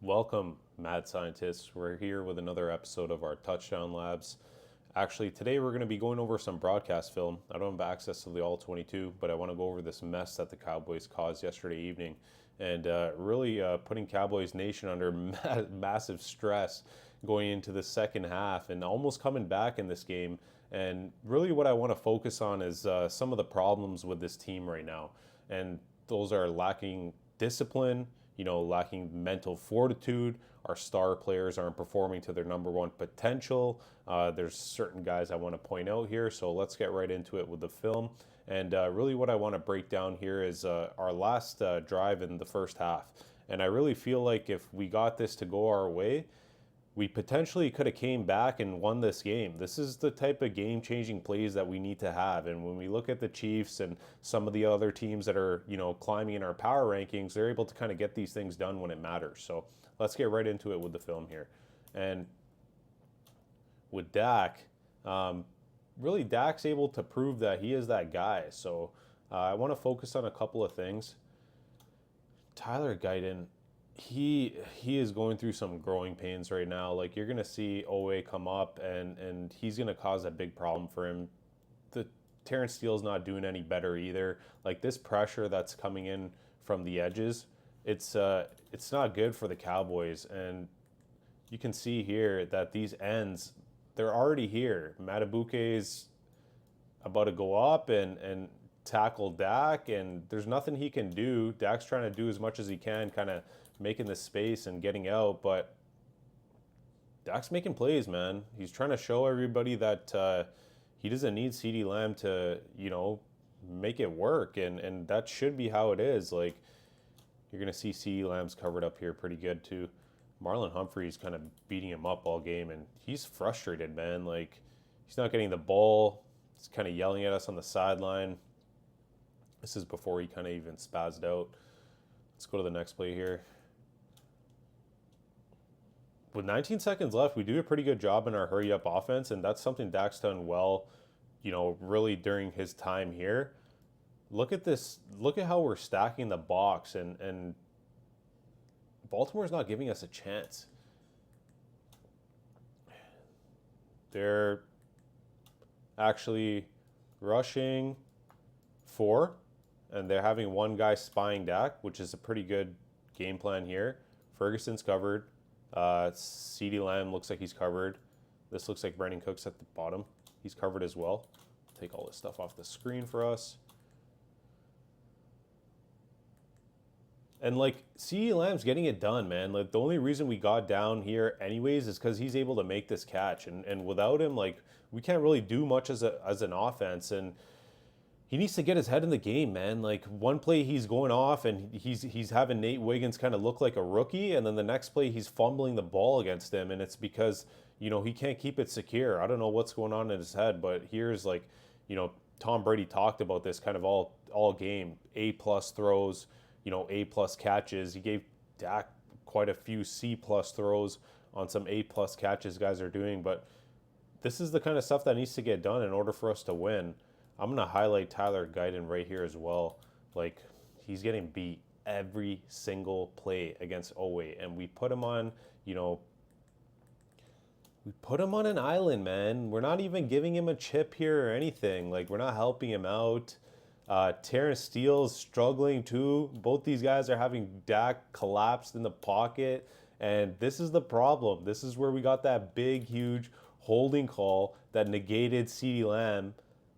Welcome, mad scientists. We're here with another episode of our Touchdown Labs. Actually, today we're going to be going over some broadcast film. I don't have access to the All 22, but I want to go over this mess that the Cowboys caused yesterday evening and really putting Cowboys Nation under massive stress going into the second half and almost coming back in this game. And really, what I want to focus on is some of the problems with this team right now. And those are lacking discipline, lacking mental fortitude. Our star players aren't performing to their number one potential. There's certain guys I want to point out here, so let's get right into it with the film. And really what I want to break down here is our last drive in the first half. And I really feel like if we got this to go our way, we potentially could have came back and won this game. This is the type of game-changing plays that we need to have. And when we look at the Chiefs and some of the other teams that are, climbing in our power rankings, they're able to kind of get these things done when it matters. So let's get right into it with the film here. And with Dak, really Dak's able to prove that he is that guy. So I want to focus on a couple of things. Tyler Guyton, he is going through some growing pains right now. Like, you're gonna see Owe come up and he's gonna cause a big problem for him. The Terrence Steele's not doing any better either. Like, this pressure that's coming in from the edges, it's not good for the Cowboys. And you can see here that these ends, they're already here. Matabuke's about to go up and tackle Dak, and there's nothing he can do. Dak's trying to do as much as he can, kind of making the space and getting out, but Dak's making plays, man. He's trying to show everybody that he doesn't need CeeDee Lamb to, make it work, and that should be how it is. Like, you're going to see CeeDee Lamb's covered up here pretty good too. Marlon Humphrey's kind of beating him up all game, and he's frustrated, man. Like, he's not getting the ball. He's kind of yelling at us on the sideline. This is before he kind of even spazzed out. Let's go to the next play here. With 19 seconds left, we do a pretty good job in our hurry-up offense, and that's something Dak's done well, really during his time here. Look at this. Look at how we're stacking the box, and Baltimore's not giving us a chance. They're actually rushing 4, and they're having one guy spying Dak, which is a pretty good game plan here. Ferguson's covered. CeeDee Lamb looks like he's covered. This looks like Brandon Cooks at the bottom. He's covered as well. Take all this stuff off the screen for us. And, like, CeeDee Lamb's getting it done, man. Like, the only reason we got down here anyways is because he's able to make this catch. And without him, like, we can't really do much as an offense. And he needs to get his head in the game, man. Like, one play he's going off and he's having Nate Wiggins kind of look like a rookie, and then the next play he's fumbling the ball against him, and it's because, he can't keep it secure. I don't know what's going on in his head, but here's, like, Tom Brady talked about this kind of all game. A-plus throws, A-plus catches. He gave Dak quite a few C-plus throws on some A-plus catches guys are doing, but this is the kind of stuff that needs to get done in order for us to win. I'm going to highlight Tyler Guyton right here as well. Like, he's getting beat every single play against Owe, and we put him on, we put him on an island, man. We're not even giving him a chip here or anything. Like, we're not helping him out. Terrence Steele's struggling too. Both these guys are having Dak collapsed in the pocket, and this is the problem. This is where we got that big, huge holding call that negated CeeDee Lamb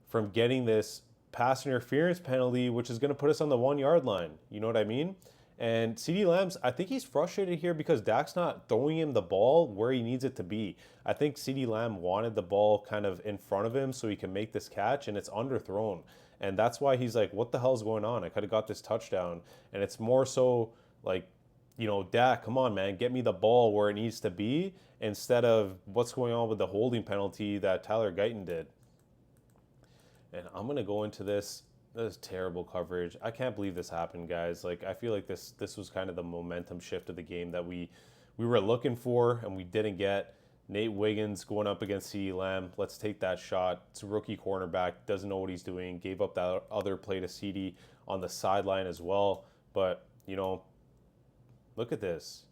from getting this pass interference penalty, which is going to put us on the 1 yard line. You know what I mean? And CeeDee Lamb's, I think he's frustrated here because Dak's not throwing him the ball where he needs it to be. I think CeeDee Lamb wanted the ball kind of in front of him so he can make this catch, and it's underthrown. And that's why he's like, what the hell's going on? I could have got this touchdown. And it's more so like, Dak, come on, man, get me the ball where it needs to be instead of what's going on with the holding penalty that Tyler Guyton did. And I'm going to go into this. This is terrible coverage. I can't believe this happened, guys. Like, I feel like this was kind of the momentum shift of the game that we were looking for and we didn't get. Nate Wiggins going up against CeeDee Lamb. Let's take that shot. It's a rookie cornerback. Doesn't know what he's doing. Gave up that other play to CeeDee on the sideline as well. But, look at this.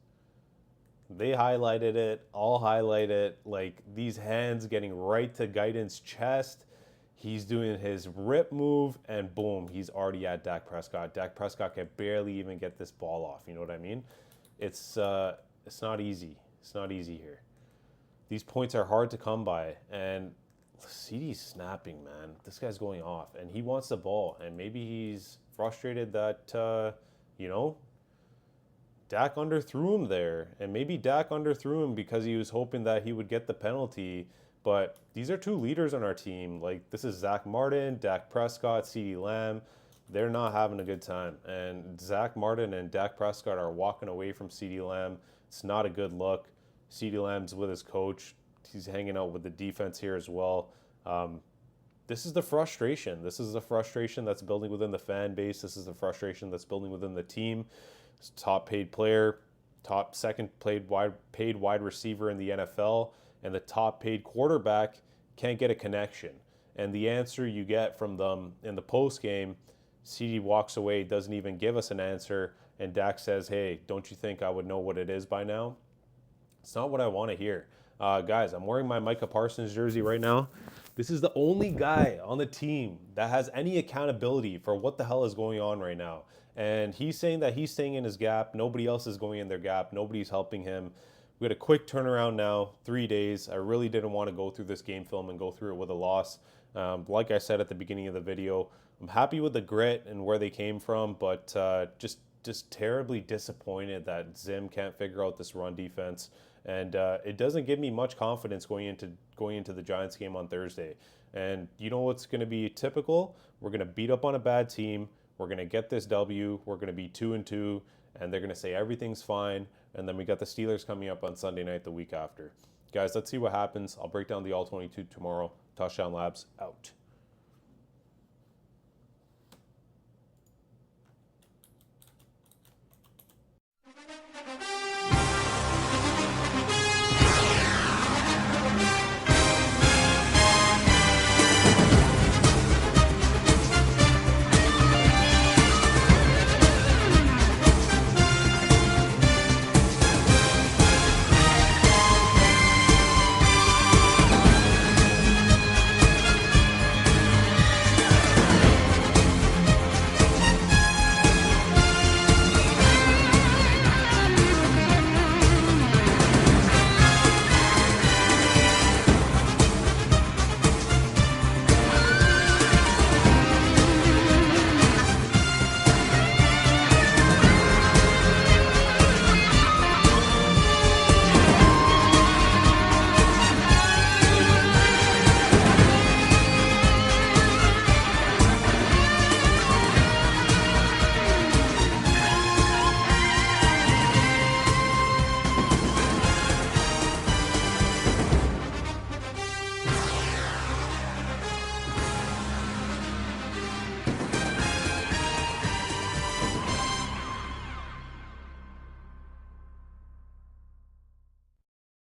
They highlighted it, all highlight it, like these hands getting right to Guyton's chest. He's doing his rip move, and boom, he's already at Dak Prescott. Dak Prescott can barely even get this ball off. You know what I mean? It's not easy. It's not easy here. These points are hard to come by, and CeeDee's snapping, man. This guy's going off, and he wants the ball, and maybe he's frustrated that you know Dak underthrew him there, and maybe Dak underthrew him because he was hoping that he would get the penalty. But these are two leaders on our team. Like, this is Zach Martin, Dak Prescott, CeeDee Lamb. They're not having a good time. And Zach Martin and Dak Prescott are walking away from CeeDee Lamb. It's not a good look. CeeDee Lamb's with his coach. He's hanging out with the defense here as well. This is the frustration. This is the frustration that's building within the fan base. This is the frustration that's building within the team. Top paid player, top second paid wide receiver in the NFL, and the top paid quarterback can't get a connection. And the answer you get from them in the post game, CeeDee walks away, doesn't even give us an answer, and Dak says, "Hey, don't you think I would know what it is by now?" It's not what I want to hear. Guys, I'm wearing my Micah Parsons jersey right now. This is the only guy on the team that has any accountability for what the hell is going on right now. And he's saying that he's staying in his gap. Nobody else is going in their gap. Nobody's helping him. We had a quick turnaround now, 3 days. I really didn't want to go through this game film and go through it with a loss. Like I said at the beginning of the video, I'm happy with the grit and where they came from, but just terribly disappointed that Zim can't figure out this run defense. And it doesn't give me much confidence going into the Giants game on Thursday. And you know what's going to be typical? We're going to beat up on a bad team. We're going to get this W. We're going to be 2-2, and they're going to say everything's fine. And then we got the Steelers coming up on Sunday night the week after. Guys, let's see what happens. I'll break down the All-22 tomorrow. Touchdown Labs out.